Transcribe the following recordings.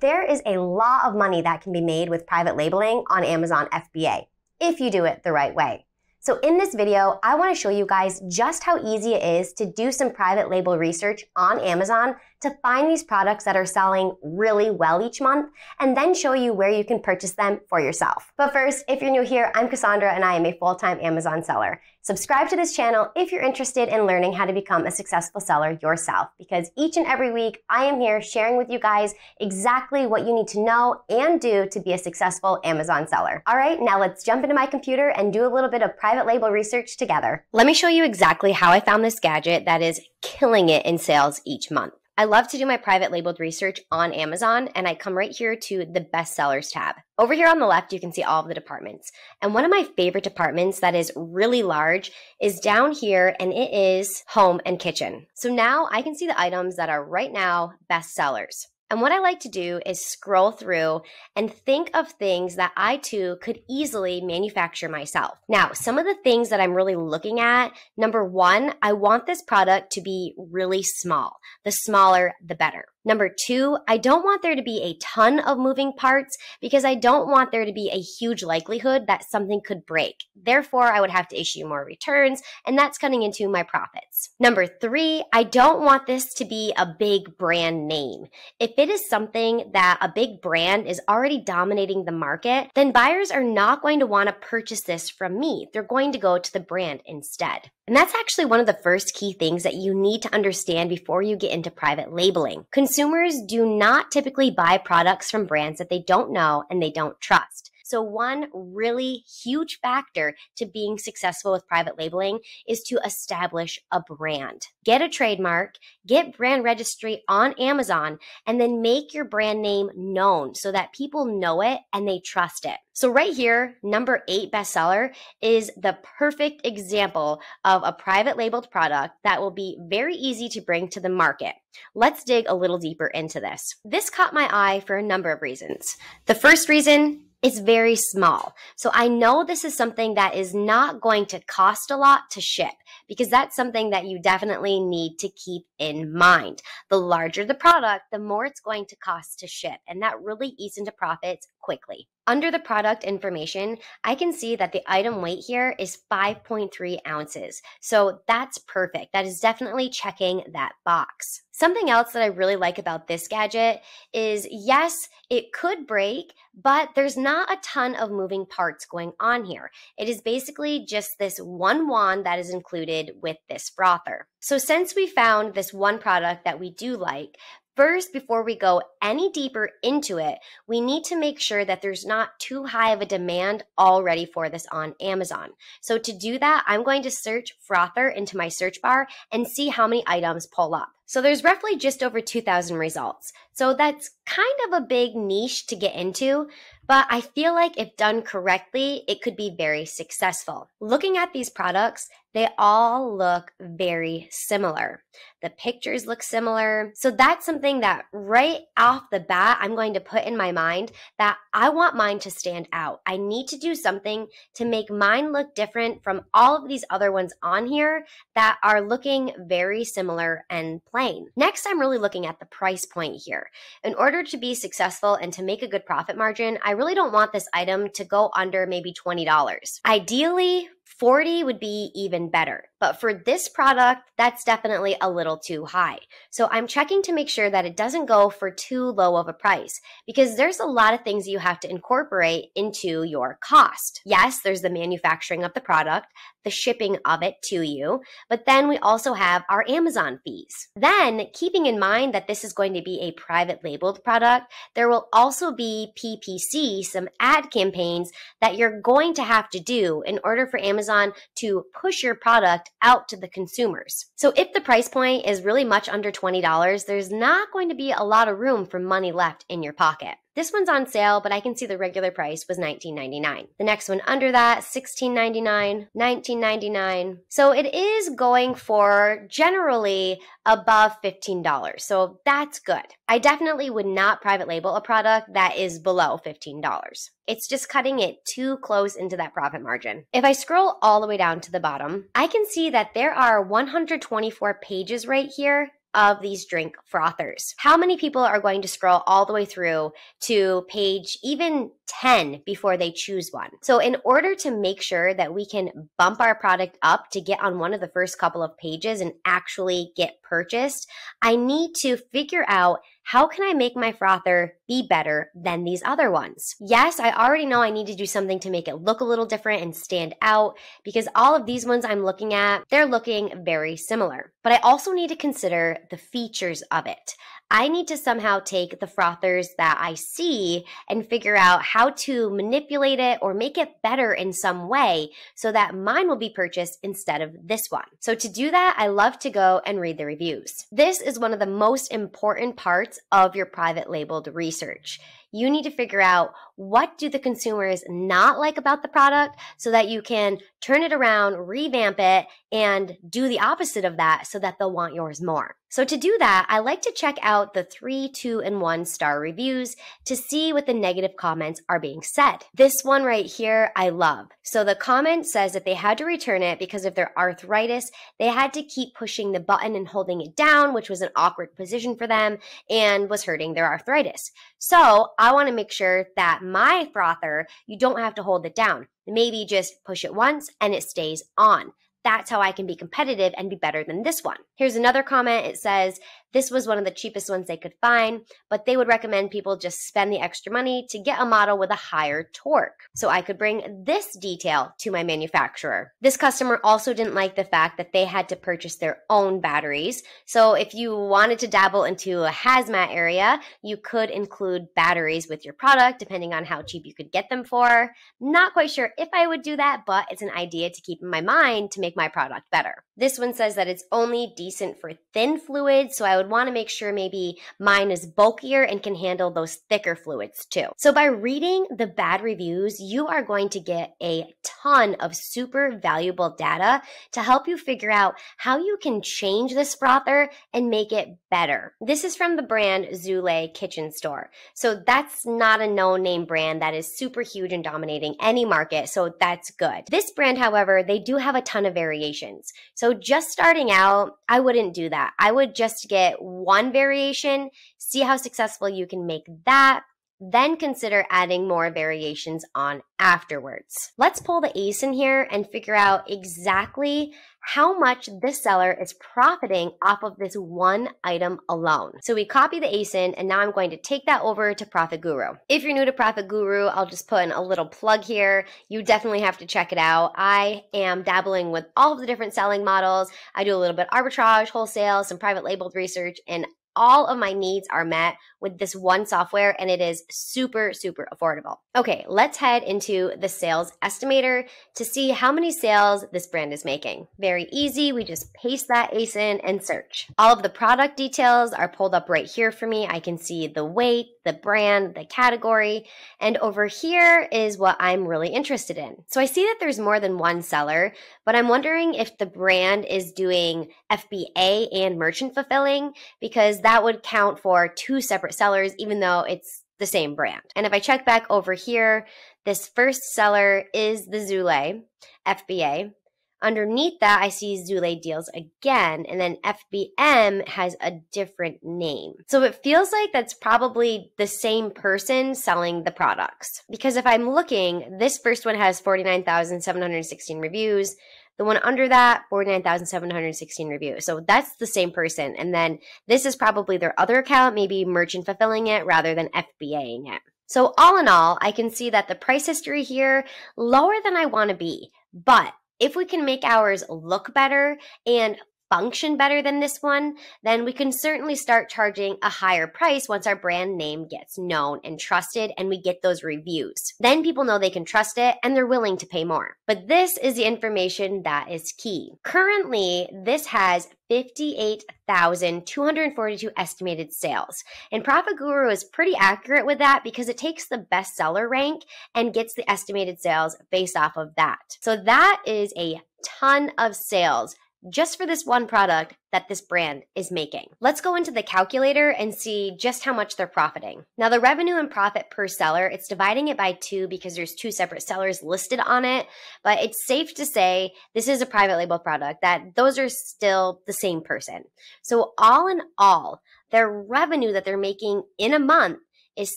There is a lot of money that can be made with private labeling on Amazon FBA if you do it the right way. So in this video, I want to show you guys just how easy it is to do some private label research on Amazon to find these products that are selling really well each month, and then show you where you can purchase them for yourself. But first, if you're new here, I'm Cassandra and I am a full-time Amazon seller. Subscribe to this channel if you're interested in learning how to become a successful seller yourself, because each and every week I am here sharing with you guys exactly what you need to know and do to be a successful Amazon seller. All right, now let's jump into my computer and do a little bit of private label research together. Let me show you exactly how I found this gadget that is killing it in sales each month. I love to do my private labeled research on Amazon, and I come right here to the bestsellers tab. Over here on the left, you can see all of the departments. And one of my favorite departments that is really large is down here, and it is home and kitchen. So now I can see the items that are right now bestsellers. And what I like to do is scroll through and think of things that I too could easily manufacture myself. Now, some of the things that I'm really looking at, number one, I want this product to be really small. The smaller, the better. Number two, I don't want there to be a ton of moving parts because I don't want there to be a huge likelihood that something could break. Therefore, I would have to issue more returns, and that's cutting into my profits. Number three, I don't want this to be a big brand name. If it is something that a big brand is already dominating the market, then buyers are not going to want to purchase this from me. They're going to go to the brand instead. And that's actually one of the first key things that you need to understand before you get into private labeling. Consumers do not typically buy products from brands that they don't know and they don't trust. So one really huge factor to being successful with private labeling is to establish a brand. Get a trademark, get brand registry on Amazon, and then make your brand name known so that people know it and they trust it. So right here, number 8 bestseller is the perfect example of a private labeled product that will be very easy to bring to the market. Let's dig a little deeper into this. This caught my eye for a number of reasons. The first reason, it's very small. So I know this is something that is not going to cost a lot to ship, because that's something that you definitely need to keep in mind. The larger the product, the more it's going to cost to ship, and that really eats into profits quickly. Under the product information, I can see that the item weight here is 5.3 ounces. So that's perfect. That is definitely checking that box. Something else that I really like about this gadget is, yes, it could break, but there's not a ton of moving parts going on here. It is basically just this one wand that is included with this frother. So since we found this one product that we do like, first, before we go any deeper into it, we need to make sure that there's not too high of a demand already for this on Amazon. So to do that, I'm going to search frother into my search bar and see how many items pull up. So there's roughly just over 2,000 results. So that's kind of a big niche to get into, but I feel like if done correctly, it could be very successful. Looking at these products, they all look very similar. The pictures look similar. So that's something that right off the bat, I'm going to put in my mind that I want mine to stand out. I need to do something to make mine look different from all of these other ones on here that are looking very similar and plain. Next, I'm really looking at the price point here. In order to be successful and to make a good profit margin, I really don't want this item to go under maybe $20. Ideally, $40 would be even better. But for this product, that's definitely a little too high. So I'm checking to make sure that it doesn't go for too low of a price, because there's a lot of things you have to incorporate into your cost. Yes, there's the manufacturing of the product, the shipping of it to you, but then we also have our Amazon fees. Then, keeping in mind that this is going to be a private labeled product, there will also be PPC, some ad campaigns that you're going to have to do in order for Amazon to push your product out to the consumers. So if the price point is really much under $20, there's not going to be a lot of room for money left in your pocket. This one's on sale, but I can see the regular price was $19.99. The next one under that, $16.99, $19.99. So it is going for generally above $15. So that's good. I definitely would not private label a product that is below $15. It's just cutting it too close into that profit margin. If I scroll all the way down to the bottom, I can see that there are 124 pages right here of these drink frothers. How many people are going to scroll all the way through to page even 10 before they choose one? So in order to make sure that we can bump our product up to get on one of the first couple of pages and actually get purchased, I need to figure out, how can I make my frother be better than these other ones? Yes, I already know I need to do something to make it look a little different and stand out, because all of these ones I'm looking at, they're looking very similar. But I also need to consider the features of it. I need to somehow take the frothers that I see and figure out how to manipulate it or make it better in some way so that mine will be purchased instead of this one. So to do that, I love to go and read the reviews. This is one of the most important parts of your private labeled research. You need to figure out, what do the consumers not like about the product so that you can turn it around, revamp it, and do the opposite of that so that they'll want yours more. So to do that, I like to check out the 3, 2, and 1 star reviews to see what the negative comments are being said. This one right here, I love. So the comment says that they had to return it because of their arthritis. They had to keep pushing the button and holding it down, which was an awkward position for them and was hurting their arthritis. So I want to make sure that my frother, you don't have to hold it down. Maybe just push it once and it stays on. That's how I can be competitive and be better than this one. Here's another comment. It says, this was one of the cheapest ones they could find, but they would recommend people just spend the extra money to get a model with a higher torque. So I could bring this detail to my manufacturer. This customer also didn't like the fact that they had to purchase their own batteries. So if you wanted to dabble into a hazmat area, you could include batteries with your product, depending on how cheap you could get them for. Not quite sure if I would do that, but it's an idea to keep in my mind to make my product better. This one says that it's only decent for thin fluids, so I would want to make sure maybe mine is bulkier and can handle those thicker fluids too. So by reading the bad reviews, you are going to get a ton of super valuable data to help you figure out how you can change this frother and make it better. This is from the brand Zule Kitchen Store. So that's not a no-name brand that is super huge and dominating any market, so that's good. This brand, however, they do have a ton of variations. So just starting out, I wouldn't do that. I would just get one variation, see how successful you can make that, then consider adding more variations on afterwards. Let's pull the ASIN here and figure out exactly how much this seller is profiting off of this one item alone. So we copy the ASIN, and now I'm going to take that over to Profit Guru. If you're new to Profit Guru, I'll just put in a little plug here. You definitely have to check it out. I am dabbling with all of the different selling models. I do a little bit arbitrage, wholesale, some private labeled research, and all of my needs are met with this one software, and it is super, super affordable. Okay, let's head into the sales estimator to see how many sales this brand is making. Very easy. We just paste that ASIN and search. All of the product details are pulled up right here for me. I can see the weight, the brand, the category, and over here is what I'm really interested in. So I see that there's more than one seller, but I'm wondering if the brand is doing FBA and merchant fulfilling, because that would count for 2 separate sellers, even though it's the same brand. And if I check back over here, this first seller is the Zule FBA. Underneath that, I see Zule Deals again, and then FBM has a different name. So it feels like that's probably the same person selling the products. Because if I'm looking, this first one has 49,716 reviews. The one under that, 49,716 reviews. So that's the same person. And then this is probably their other account, maybe merchant fulfilling it rather than FBAing it. So all in all, I can see that the price history here, lower than I want to be. But if we can make ours look better and function better than this one, then we can certainly start charging a higher price once our brand name gets known and trusted and we get those reviews. Then people know they can trust it and they're willing to pay more. But this is the information that is key. Currently, this has 58,242 estimated sales. And Profit Guru is pretty accurate with that because it takes the bestseller rank and gets the estimated sales based off of that. So that is a ton of sales just for this one product that this brand is making. Let's go into the calculator and see just how much they're profiting. Now, the revenue and profit per seller, it's dividing it by 2 because there's 2 separate sellers listed on it, but it's safe to say this is a private label product, that those are still the same person. So all in all, their revenue that they're making in a month is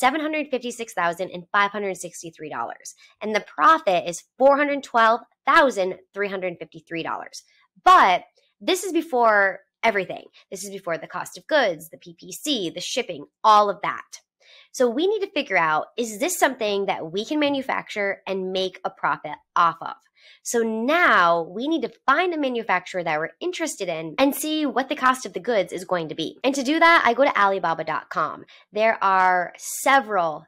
$756,563, and the profit is $412,353. But this is before everything. This is before the cost of goods, the PPC, the shipping, all of that. So we need to figure out, is this something that we can manufacture and make a profit off of? So now we need to find a manufacturer that we're interested in and see what the cost of the goods is going to be. And to do that, I go to Alibaba.com. There are several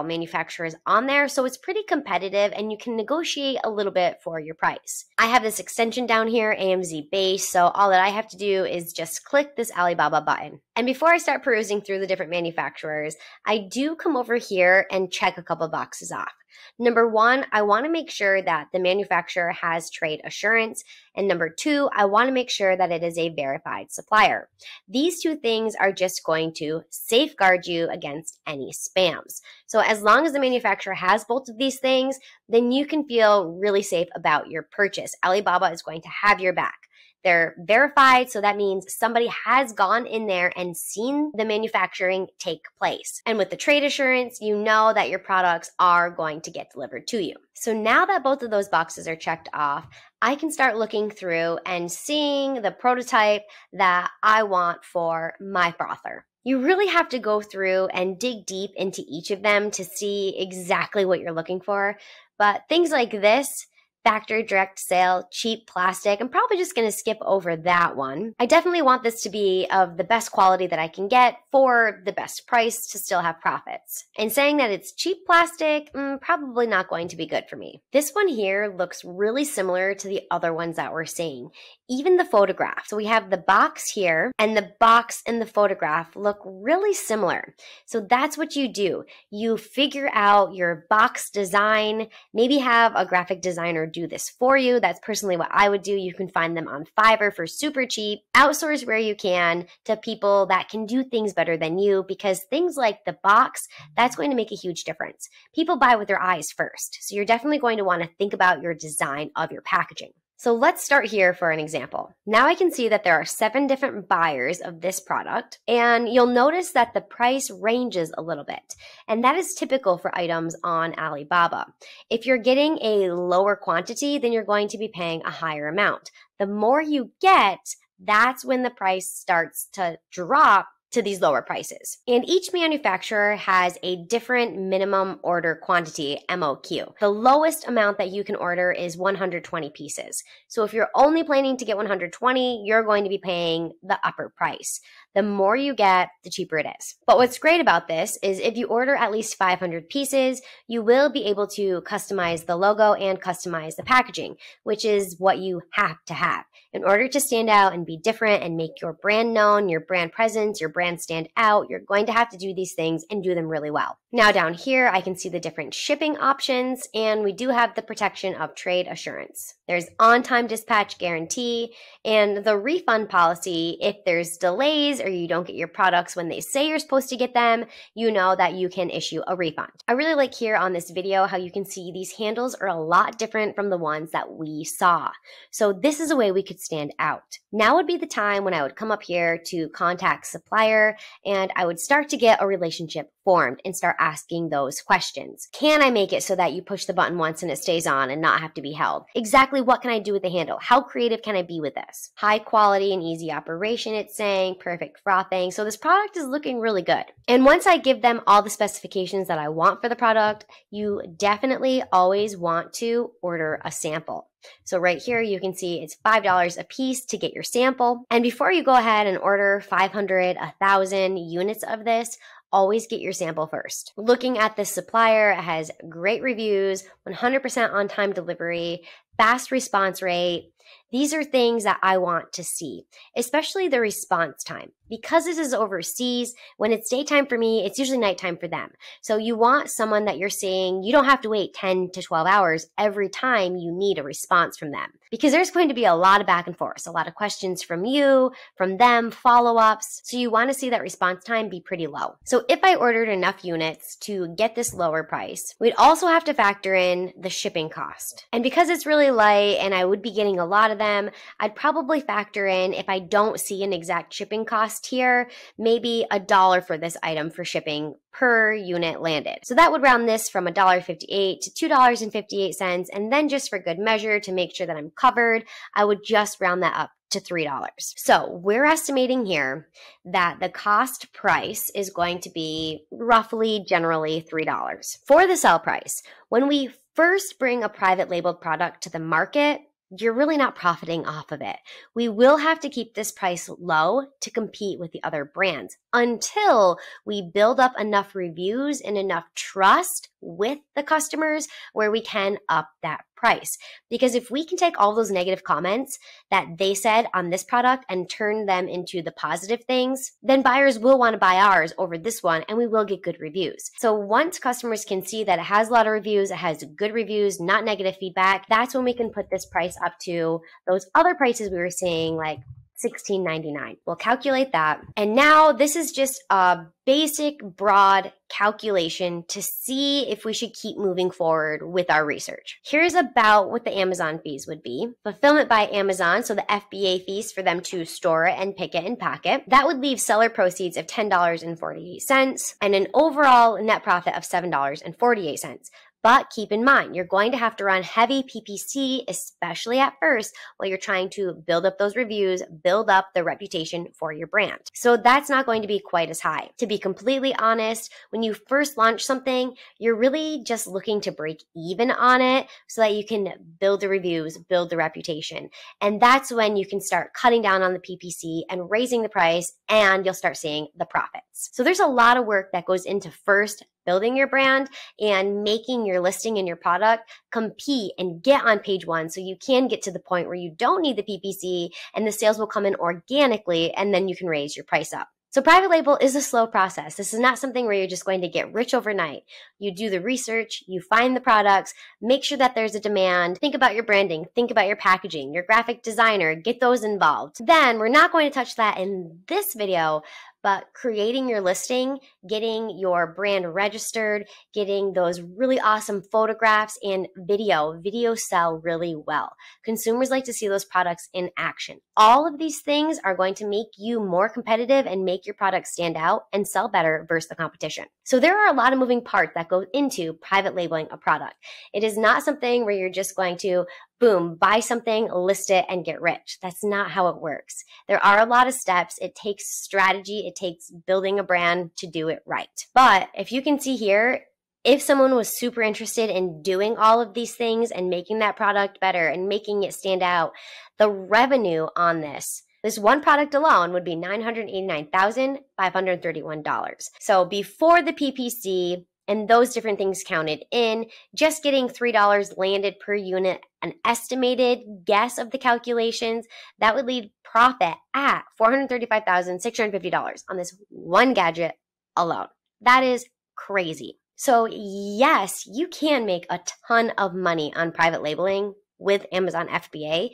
manufacturers on there, so it's pretty competitive and you can negotiate a little bit for your price. I have this extension down here, AMZ Base, so all that I have to do is just click this Alibaba button. And before I start perusing through the different manufacturers, I do come over here and check a couple boxes off. Number 1, I want to make sure that the manufacturer has trade assurance. And number 2, I want to make sure that it is a verified supplier. These 2 things are just going to safeguard you against any spams. So as long as the manufacturer has both of these things, then you can feel really safe about your purchase. Alibaba is going to have your back. They're verified, so that means somebody has gone in there and seen the manufacturing take place. And with the trade assurance, you know that your products are going to get delivered to you. So now that both of those boxes are checked off, I can start looking through and seeing the prototype that I want for my frother. You really have to go through and dig deep into each of them to see exactly what you're looking for. But things like this, factory direct sale, cheap plastic, I'm probably just going to skip over that one. I definitely want this to be of the best quality that I can get for the best price to still have profits. And saying that it's cheap plastic, probably not going to be good for me. This one here looks really similar to the other ones that we're seeing. Even the photograph. So we have the box here and the box and the photograph look really similar. So that's what you do. You figure out your box design, maybe have a graphic designer do this for you. That's personally what I would do. You can find them on Fiverr for super cheap. Outsource where you can to people that can do things better than you, because things like the box, that's going to make a huge difference. People buy with their eyes first. So you're definitely going to want to think about your design of your packaging. So let's start here for an example. Now I can see that there are 7 different buyers of this product, and you'll notice that the price ranges a little bit. And that is typical for items on Alibaba. If you're getting a lower quantity, then you're going to be paying a higher amount. The more you get, that's when the price starts to drop to these lower prices. And each manufacturer has a different minimum order quantity, MOQ. The lowest amount that you can order is 120 pieces. So if you're only planning to get 120, you're going to be paying the upper price. The more you get, the cheaper it is. But what's great about this is if you order at least 500 pieces, you will be able to customize the logo and customize the packaging, which is what you have to have. In order to stand out and be different and make your brand known, your brand presence, your brand stand out, you're going to have to do these things and do them really well. Now down here, I can see the different shipping options, and we do have the protection of trade assurance. There's on-time dispatch guarantee and the refund policy. If there's delays or you don't get your products when they say you're supposed to get them, you know that you can issue a refund. I really like here on this video how you can see these handles are a lot different from the ones that we saw. So this is a way we could stand out. Now would be the time when I would come up here to contact supplier, and I would start to get a relationship formed and start asking those questions. Can I make it so that you push the button once and it stays on and not have to be held? Exactly what can I do with the handle? How creative can I be with this? High quality and easy operation, it's saying. Perfect frothing. So this product is looking really good. And once I give them all the specifications that I want for the product, you definitely always want to order a sample. So right here, you can see it's $5 a piece to get your sample. And before you go ahead and order 500, 1,000 units of this, always get your sample first. Looking at this supplier, it has great reviews, 100% on-time delivery. fast response rate. These are things that I want to see, especially the response time. Because this is overseas, when it's daytime for me, it's usually nighttime for them. So you want someone that you're seeing, you don't have to wait 10 to 12 hours every time you need a response from them. Because there's going to be a lot of back and forth, a lot of questions from you, from them, follow-ups. So you want to see that response time be pretty low. So if I ordered enough units to get this lower price, we'd also have to factor in the shipping cost. And because it's really light and I would be getting a lot of them, I'd probably factor in, if I don't see an exact shipping cost here, maybe $1 for this item for shipping per unit landed. So that would round this from $1.58 to $2.58. And then just for good measure, to make sure that I'm covered, I would just round that up to $3. So we're estimating here that the cost price is going to be roughly generally $3. For the sell price, when we first bring a private labeled product to the market, you're really not profiting off of it. We will have to keep this price low to compete with the other brands until we build up enough reviews and enough trust with the customers where we can up that price. Because if we can take all those negative comments that they said on this product and turn them into the positive things, then buyers will want to buy ours over this one and we will get good reviews. So once customers can see that it has a lot of reviews, it has good reviews, not negative feedback, that's when we can put this price up to those other prices we were seeing, like $16.99. We'll calculate that. And now this is just a basic, broad calculation to see if we should keep moving forward with our research. Here's about what the Amazon fees would be. Fulfillment by Amazon, so the FBA fees for them to store it and pick it and pack it. That would leave seller proceeds of $10.48 and an overall net profit of $7.48. But keep in mind, you're going to have to run heavy PPC, especially at first, while you're trying to build up those reviews, build up the reputation for your brand. So that's not going to be quite as high. To be completely honest, when you first launch something, you're really just looking to break even on it so that you can build the reviews, build the reputation. And that's when you can start cutting down on the PPC and raising the price, and you'll start seeing the profits. So there's a lot of work that goes into first building your brand and making your listing and your product compete and get on page one so you can get to the point where you don't need the PPC and the sales will come in organically, and then you can raise your price up. So private label is a slow process. This is not something where you're just going to get rich overnight. You do the research, you find the products, make sure that there's a demand, think about your branding, think about your packaging, your graphic designer, get those involved. Then we're not going to touch that in this video, but creating your listing, getting your brand registered, getting those really awesome photographs and video. Videos sell really well. Consumers like to see those products in action. All of these things are going to make you more competitive and make your product stand out and sell better versus the competition. So there are a lot of moving parts that go into private labeling a product. It is not something where you're just going to boom, buy something, list it, and get rich. That's not how it works. There are a lot of steps. It takes strategy. It takes building a brand to do it right. But if you can see here, if someone was super interested in doing all of these things and making that product better and making it stand out, the revenue on this one product alone would be $989,531. So before the PPC, and those different things counted in, just getting $3 landed per unit, an estimated guess of the calculations, that would leave profit at $435,650 on this one gadget alone. That is crazy. So yes, you can make a ton of money on private labeling with Amazon FBA,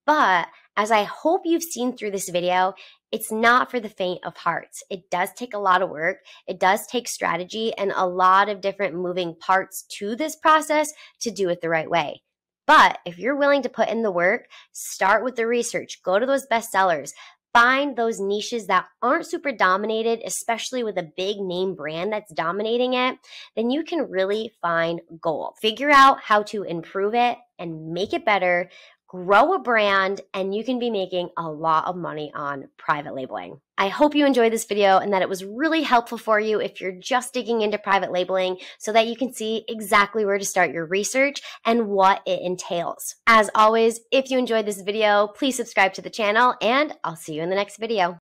but as I hope you've seen through this video, it's not for the faint of hearts. It does take a lot of work. It does take strategy and a lot of different moving parts to this process to do it the right way. But if you're willing to put in the work, start with the research, go to those bestsellers, find those niches that aren't super dominated, especially with a big name brand that's dominating it, then you can really find gold. Figure out how to improve it and make it better. Grow a brand, and you can be making a lot of money on private labeling. I hope you enjoyed this video and that it was really helpful for you if you're just digging into private labeling so that you can see exactly where to start your research and what it entails. As always, if you enjoyed this video, please subscribe to the channel, and I'll see you in the next video.